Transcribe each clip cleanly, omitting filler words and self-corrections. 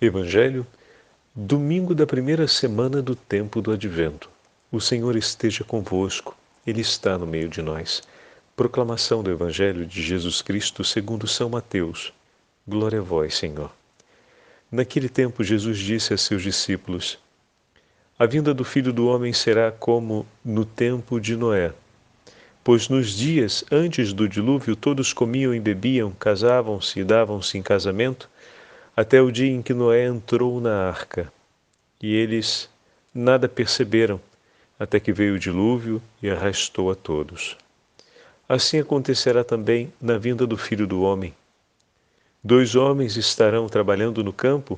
Evangelho, domingo da primeira semana do tempo do Advento. O Senhor esteja convosco, Ele está no meio de nós. Proclamação do Evangelho de Jesus Cristo segundo São Mateus. Glória a vós, Senhor. Naquele tempo Jesus disse a seus discípulos: A vinda do Filho do Homem será como no tempo de Noé. Pois nos dias antes do dilúvio todos comiam e bebiam, casavam-se e davam-se em casamento, até o dia em que Noé entrou na arca. E eles nada perceberam, até que veio o dilúvio e arrastou a todos. Assim acontecerá também na vinda do Filho do Homem. 2 homens estarão trabalhando no campo,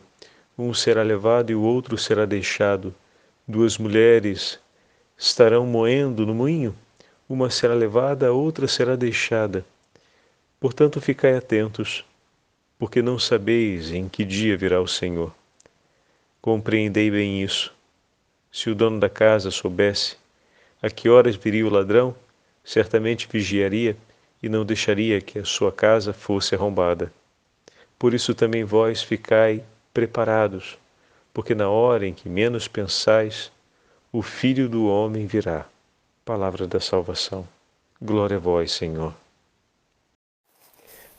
um será levado e o outro será deixado. 2 mulheres estarão moendo no moinho, uma será levada, a outra será deixada. Portanto, ficai atentos, porque não sabeis em que dia virá o Senhor. Compreendei bem isso. Se o dono da casa soubesse a que horas viria o ladrão, certamente vigiaria e não deixaria que a sua casa fosse arrombada. Por isso também vós ficai preparados, porque na hora em que menos pensais, o Filho do Homem virá. Palavra da salvação. Glória a vós, Senhor.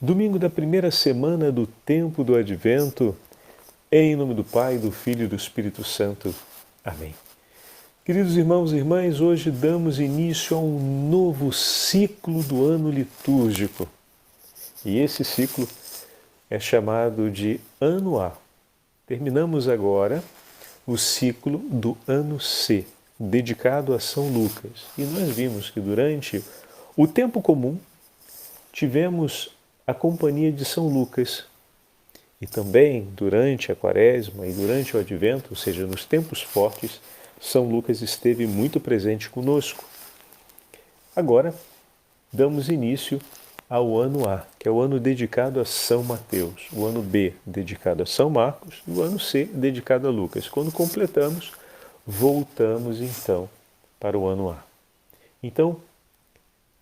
Domingo da primeira semana do tempo do Advento, em nome do Pai, do Filho e do Espírito Santo. Amém. Queridos irmãos e irmãs, hoje damos início a um novo ciclo do ano litúrgico. E esse ciclo é chamado de Ano A. Terminamos agora o ciclo do Ano C, dedicado a São Lucas. E nós vimos que durante o tempo comum tivemos a companhia de São Lucas. E também durante a Quaresma e durante o Advento, ou seja, nos tempos fortes, São Lucas esteve muito presente conosco. Agora, damos início ao ano A, que é o ano dedicado a São Mateus, o ano B, dedicado a São Marcos, e o ano C, dedicado a Lucas. Quando completamos, voltamos então para o ano A. Então,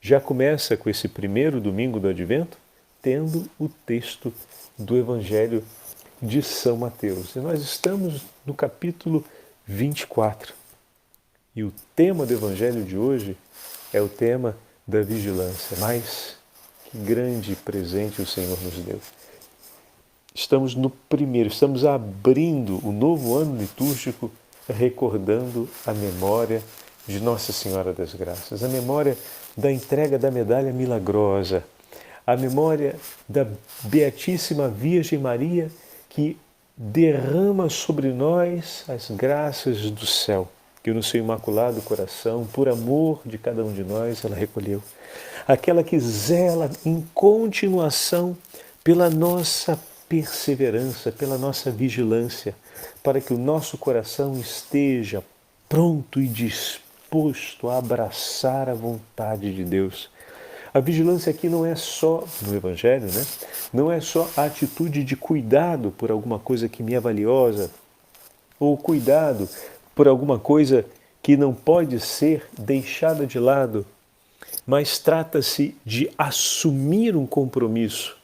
já começa com esse primeiro domingo do Advento, tendo o texto do Evangelho de São Mateus. E nós estamos no capítulo 24. E o tema do Evangelho de hoje é o tema da vigilância. Mas que grande presente o Senhor nos deu. Estamos abrindo o novo ano litúrgico, recordando a memória de Nossa Senhora das Graças, a memória da entrega da medalha milagrosa, a memória da Beatíssima Virgem Maria que derrama sobre nós as graças do céu, que no seu imaculado coração, por amor de cada um de nós, ela recolheu. Aquela que zela em continuação pela nossa perseverança, pela nossa vigilância, para que o nosso coração esteja pronto e disposto a abraçar a vontade de Deus. A vigilância aqui não é só, no Evangelho, né? Não é só a atitude de cuidado por alguma coisa que me é valiosa, ou cuidado por alguma coisa que não pode ser deixada de lado, mas trata-se de assumir um compromisso.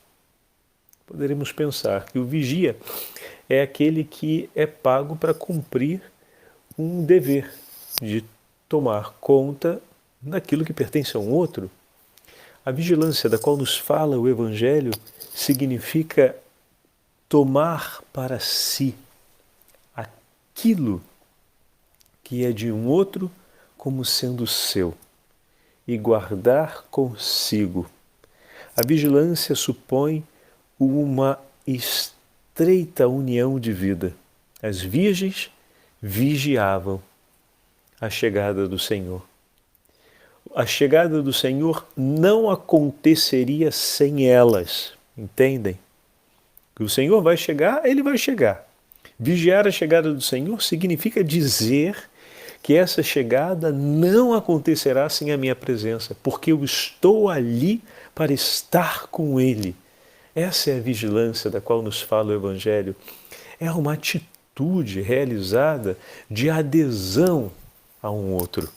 Poderemos pensar que o vigia é aquele que é pago para cumprir um dever de tomar conta daquilo que pertence a um outro. A vigilância da qual nos fala o Evangelho significa tomar para si aquilo que é de um outro como sendo seu e guardar consigo. A vigilância supõe uma estreita união de vida. As virgens vigiavam a chegada do Senhor. A chegada do Senhor não aconteceria sem elas, entendem? Que o Senhor vai chegar, Ele vai chegar. Vigiar a chegada do Senhor significa dizer que essa chegada não acontecerá sem a minha presença, porque eu estou ali para estar com Ele. Essa é a vigilância da qual nos fala o Evangelho. É uma atitude realizada de adesão a um outro,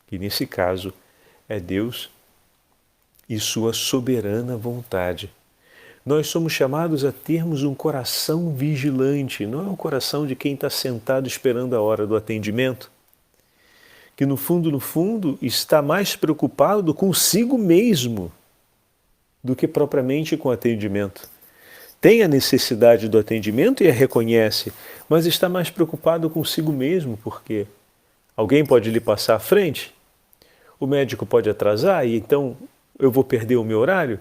que nesse caso é Deus e sua soberana vontade. Nós somos chamados a termos um coração vigilante, não é um coração de quem está sentado esperando a hora do atendimento, que no fundo, está mais preocupado consigo mesmo do que propriamente com o atendimento. Tem a necessidade do atendimento e a reconhece, mas está mais preocupado consigo mesmo, porque alguém pode lhe passar à frente, o médico pode atrasar e então eu vou perder o meu horário.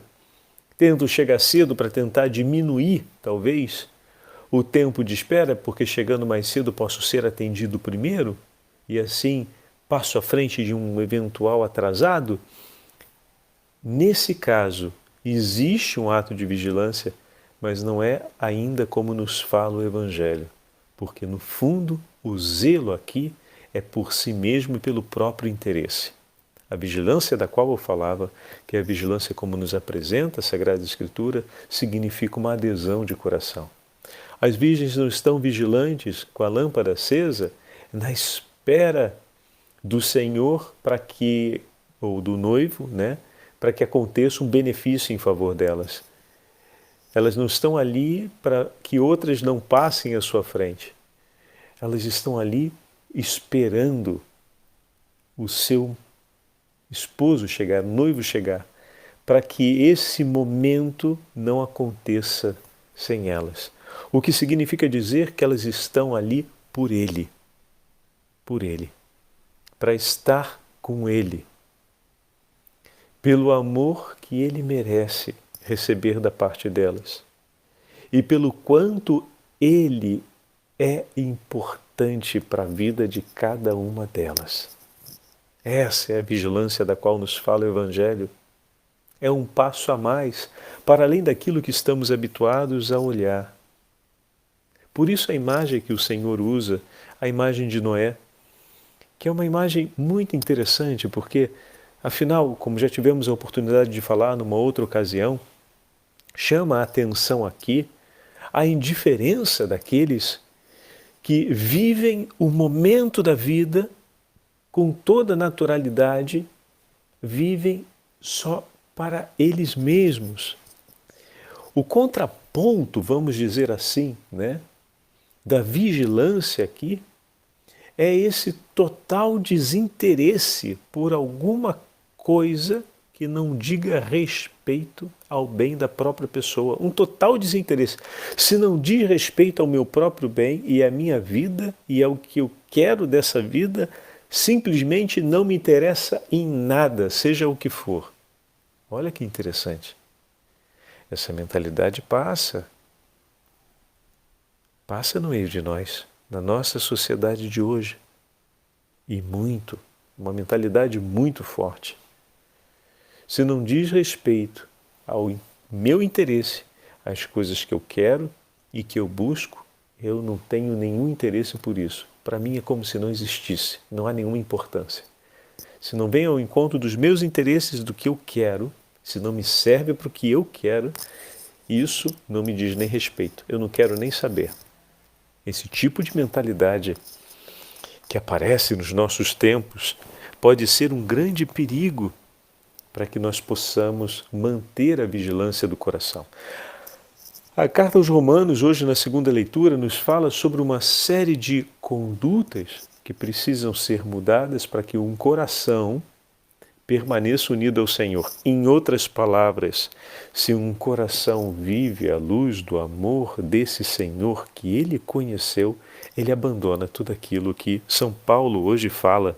Tento chegar cedo para tentar diminuir, talvez, o tempo de espera, porque chegando mais cedo posso ser atendido primeiro e assim passo à frente de um eventual atrasado. Nesse caso, existe um ato de vigilância, mas não é ainda como nos fala o Evangelho, porque no fundo o zelo aqui é por si mesmo e pelo próprio interesse. A vigilância da qual eu falava, que é a vigilância como nos apresenta a Sagrada Escritura, significa uma adesão de coração. As virgens não estão vigilantes com a lâmpada acesa na espera do Senhor ou do noivo, né, para que aconteça um benefício em favor delas. Elas não estão ali para que outras não passem à sua frente. Elas estão ali esperando o seu esposo chegar, noivo chegar, para que esse momento não aconteça sem elas. O que significa dizer que elas estão ali por Ele, para estar com Ele, pelo amor que Ele merece receber da parte delas e pelo quanto Ele é importante para a vida de cada uma delas. Essa é a vigilância da qual nos fala o Evangelho. É um passo a mais, para além daquilo que estamos habituados a olhar. Por isso a imagem que o Senhor usa, a imagem de Noé, que é uma imagem muito interessante, porque, afinal, como já tivemos a oportunidade de falar numa outra ocasião, chama a atenção aqui a indiferença daqueles que vivem o momento da vida com toda naturalidade, vivem só para eles mesmos. O contraponto, vamos dizer assim, né, da vigilância aqui, é esse total desinteresse por alguma coisa que não diga respeito ao bem da própria pessoa. Um total desinteresse. Se não diz respeito ao meu próprio bem e à minha vida e ao que eu quero dessa vida, simplesmente não me interessa em nada, seja o que for. Olha que interessante. Essa mentalidade passa no meio de nós, na nossa sociedade de hoje. E muito, uma mentalidade muito forte. Se não diz respeito ao meu interesse, às coisas que eu quero e que eu busco, eu não tenho nenhum interesse por isso. Para mim é como se não existisse, não há nenhuma importância. Se não vem ao encontro dos meus interesses, do que eu quero, se não me serve para o que eu quero, isso não me diz nem respeito, eu não quero nem saber. Esse tipo de mentalidade que aparece nos nossos tempos pode ser um grande perigo para que nós possamos manter a vigilância do coração. A carta aos Romanos, hoje na segunda leitura, nos fala sobre uma série de condutas que precisam ser mudadas para que um coração permaneça unido ao Senhor. Em outras palavras, se um coração vive à luz do amor desse Senhor que ele conheceu, ele abandona tudo aquilo que São Paulo hoje fala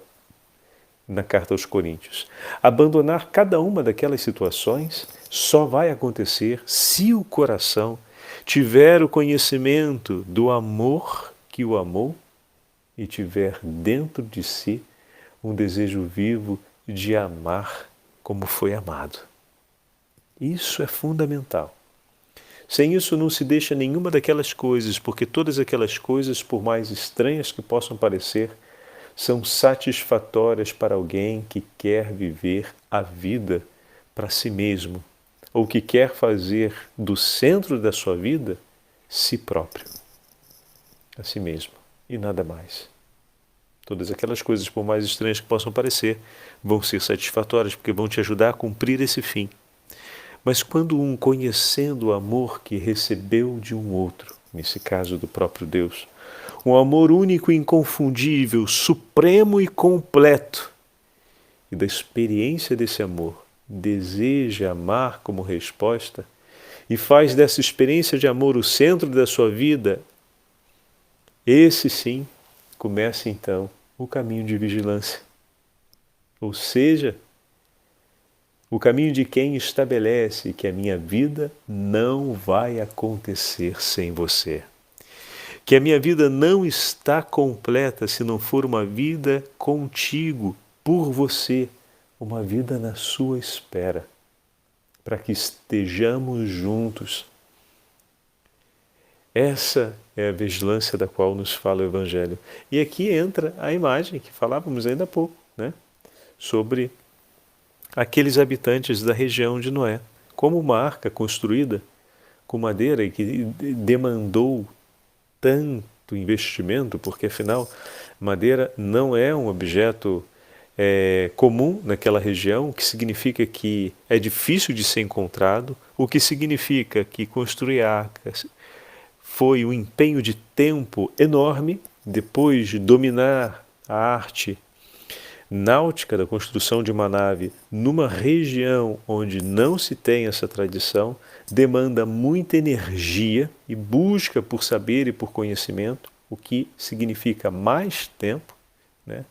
na carta aos Coríntios. Abandonar cada uma daquelas situações só vai acontecer se o coração tiver o conhecimento do amor que o amou e tiver dentro de si um desejo vivo de amar como foi amado. Isso é fundamental. Sem isso não se deixa nenhuma daquelas coisas, porque todas aquelas coisas, por mais estranhas que possam parecer, são satisfatórias para alguém que quer viver a vida para si mesmo, ou que quer fazer do centro da sua vida si próprio, a si mesmo, e nada mais. Todas aquelas coisas, por mais estranhas que possam parecer, vão ser satisfatórias porque vão te ajudar a cumprir esse fim. Mas quando um, conhecendo o amor que recebeu de um outro, nesse caso do próprio Deus, um amor único e inconfundível, supremo e completo, e da experiência desse amor, deseja amar como resposta, e faz dessa experiência de amor o centro da sua vida, esse sim começa então o caminho de vigilância. Ou seja, o caminho de quem estabelece que a minha vida não vai acontecer sem você. Que a minha vida não está completa se não for uma vida contigo, por você, uma vida na sua espera, para que estejamos juntos. Essa é a vigilância da qual nos fala o Evangelho. E aqui entra a imagem que falávamos ainda há pouco, né? Sobre aqueles habitantes da região de Noé, como uma arca construída com madeira e que demandou tanto investimento, porque afinal madeira não é um objeto comum naquela região, o que significa que é difícil de ser encontrado, o que significa que construir arcas foi um empenho de tempo enorme. Depois de dominar a arte náutica da construção de uma nave numa região onde não se tem essa tradição, demanda muita energia e busca por saber e por conhecimento, o que significa mais tempo, né?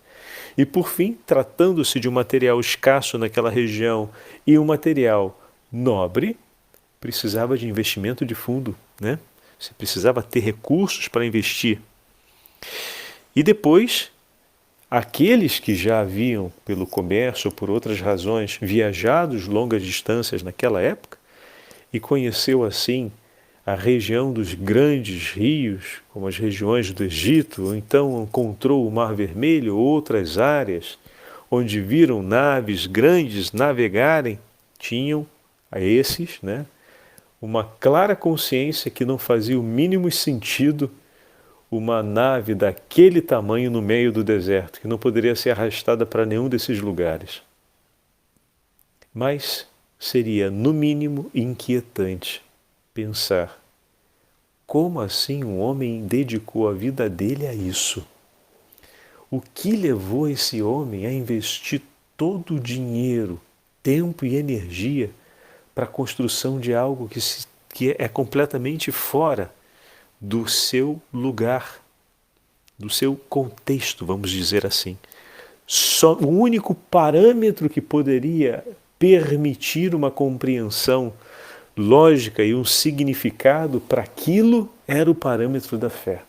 E por fim, tratando-se de um material escasso naquela região e um material nobre, precisava de investimento de fundo, né? Você precisava ter recursos para investir. E depois, aqueles que já haviam, pelo comércio ou por outras razões, viajados longas distâncias naquela época e conheceu assim a região dos grandes rios, como as regiões do Egito, ou então encontrou o Mar Vermelho, outras áreas onde viram naves grandes navegarem, tinham a esses, né, uma clara consciência que não fazia o mínimo sentido uma nave daquele tamanho no meio do deserto, que não poderia ser arrastada para nenhum desses lugares. Mas seria, no mínimo, inquietante pensar como assim um homem dedicou a vida dele a isso? O que levou esse homem a investir todo o dinheiro, tempo e energia para a construção de algo que é completamente fora do seu lugar, do seu contexto, vamos dizer assim? Só o único parâmetro que poderia permitir uma compreensão lógica e um significado para aquilo era o parâmetro da fé.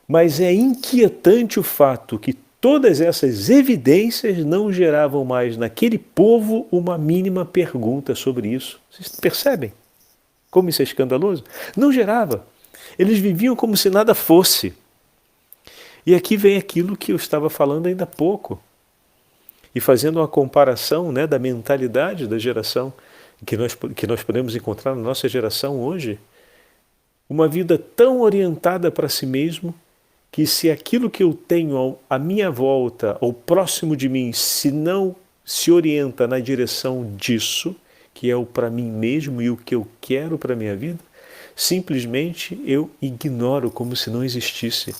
Mas é inquietante o fato que todas essas evidências não geravam mais naquele povo uma mínima pergunta sobre isso. Vocês percebem como isso é escandaloso? Não gerava. Eles viviam como se nada fosse. E aqui vem aquilo que eu estava falando ainda há pouco. E fazendo uma comparação, né, da mentalidade da geração que nós podemos encontrar na nossa geração hoje. Uma vida tão orientada para si mesmo, que se aquilo que eu tenho à minha volta, ou próximo de mim, se não se orienta na direção disso, que é o para mim mesmo e o que eu quero para a minha vida, simplesmente eu ignoro como se não existisse.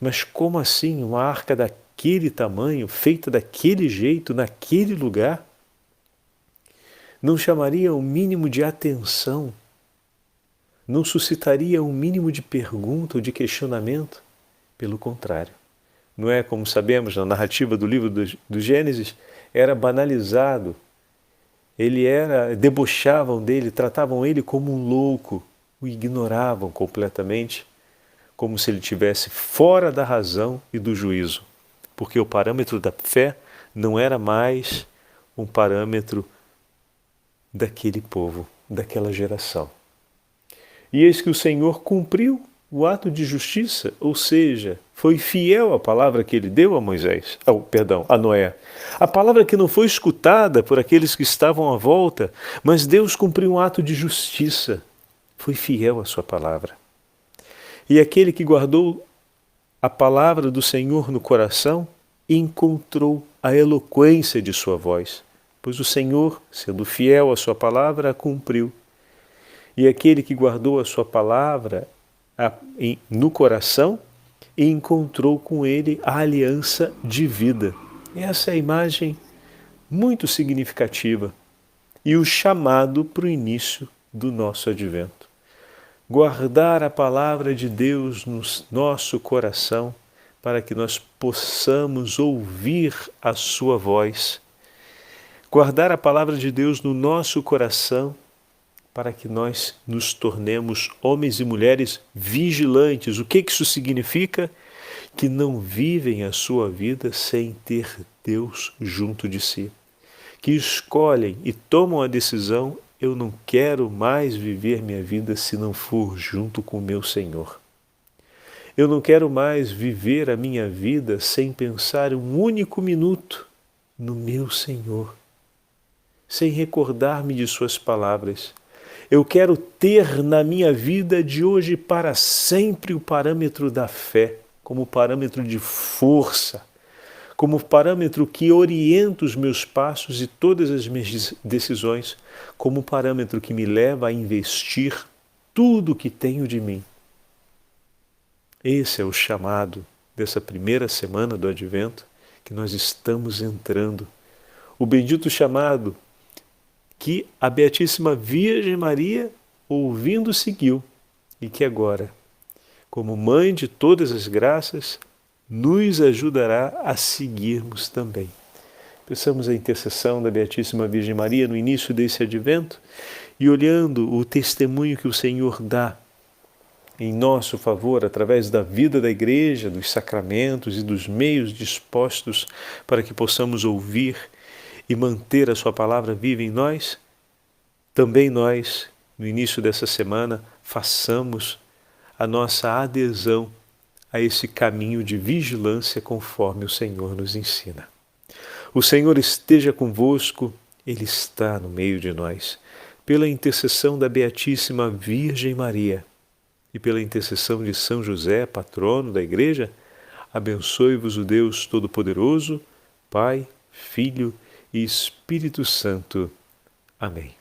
Mas como assim uma arca daquele tamanho, feita daquele jeito, naquele lugar, não chamaria um mínimo de atenção? Não suscitaria um mínimo de pergunta ou de questionamento? Pelo contrário. Não é, como sabemos, na narrativa do livro do Gênesis, era banalizado. Debochavam dele, tratavam ele como um louco, o ignoravam completamente, como se ele estivesse fora da razão e do juízo. Porque o parâmetro da fé não era mais um parâmetro daquele povo, daquela geração. E eis que o Senhor cumpriu o ato de justiça, ou seja, foi fiel à palavra que ele deu a Moisés, a Noé. A palavra que não foi escutada por aqueles que estavam à volta, mas Deus cumpriu um ato de justiça, foi fiel à sua palavra. E aquele que guardou a palavra do Senhor no coração, encontrou a eloquência de sua voz, pois o Senhor, sendo fiel à sua palavra, a cumpriu. E aquele que guardou a sua palavra no coração, encontrou com ele a aliança de vida. Essa é a imagem muito significativa e o chamado para o início do nosso advento. Guardar a palavra de Deus no nosso coração para que nós possamos ouvir a sua voz. Guardar a palavra de Deus no nosso coração para que nós nos tornemos homens e mulheres vigilantes. O que isso significa? Que não vivem a sua vida sem ter Deus junto de si. Que escolhem e tomam a decisão: eu não quero mais viver minha vida se não for junto com o meu Senhor. Eu não quero mais viver a minha vida sem pensar um único minuto no meu Senhor, sem recordar-me de suas palavras. Eu quero ter na minha vida de hoje para sempre o parâmetro da fé, como parâmetro de força, como parâmetro que orienta os meus passos e todas as minhas decisões, como parâmetro que me leva a investir tudo o que tenho de mim. Esse é o chamado dessa primeira semana do Advento que nós estamos entrando. O bendito chamado que a Beatíssima Virgem Maria, ouvindo, seguiu e que agora, como Mãe de todas as graças, nos ajudará a seguirmos também. Peçamos a intercessão da Beatíssima Virgem Maria no início desse Advento e olhando o testemunho que o Senhor dá em nosso favor através da vida da Igreja, dos sacramentos e dos meios dispostos para que possamos ouvir e manter a sua palavra viva em nós, também nós, no início dessa semana, façamos a nossa adesão a esse caminho de vigilância conforme o Senhor nos ensina. O Senhor esteja convosco, Ele está no meio de nós. Pela intercessão da Beatíssima Virgem Maria e pela intercessão de São José, patrono da Igreja, abençoe-vos o Deus Todo-Poderoso, Pai, Filho e Espírito Santo. Amém.